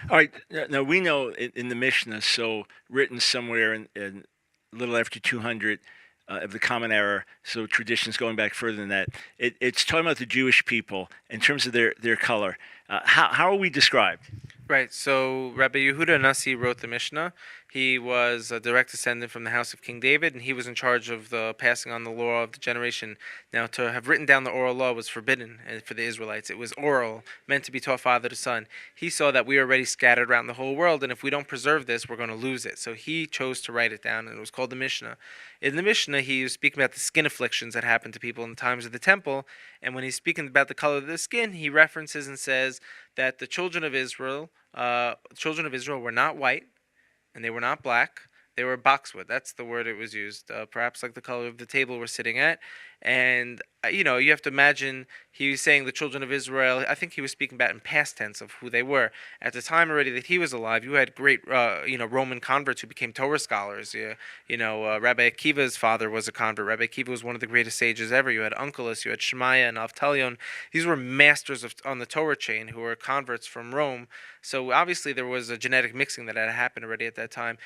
All right. Now we know in the Mishnah, so written somewhere in a little after 200 of the Common Era, so traditions going back further than that. It's talking about the Jewish people in terms of their color. How are we described? Right. So Rabbi Yehuda Nasi wrote the Mishnah. He was a direct descendant from the house of King David, and he was in charge of the passing on the law of the generation. Now, to have written down the oral law was forbidden for the Israelites. It was oral, meant to be taught father to son. He saw that we are already scattered around the whole world, and if we don't preserve this, we're going to lose it. So he chose to write it down, and it was called the Mishnah. In the Mishnah, he was speaking about the skin afflictions that happened to people in the times of the temple, and when he's speaking about the color of the skin, he references and says that the children of Israel were not white and they were not black. They were boxwood. That's the word it was used. Perhaps like the color of the table we're sitting at. And, you have to imagine he was saying the children of Israel. I think he was speaking about in past tense of who they were. At the time already that he was alive, you had great, Roman converts who became Torah scholars. Rabbi Akiva's father was a convert. Rabbi Akiva was one of the greatest sages ever. You had Onkelos, you had Shemaiah and Avtalion. These were masters on the Torah chain who were converts from Rome. So obviously there was a genetic mixing that had happened already at that time.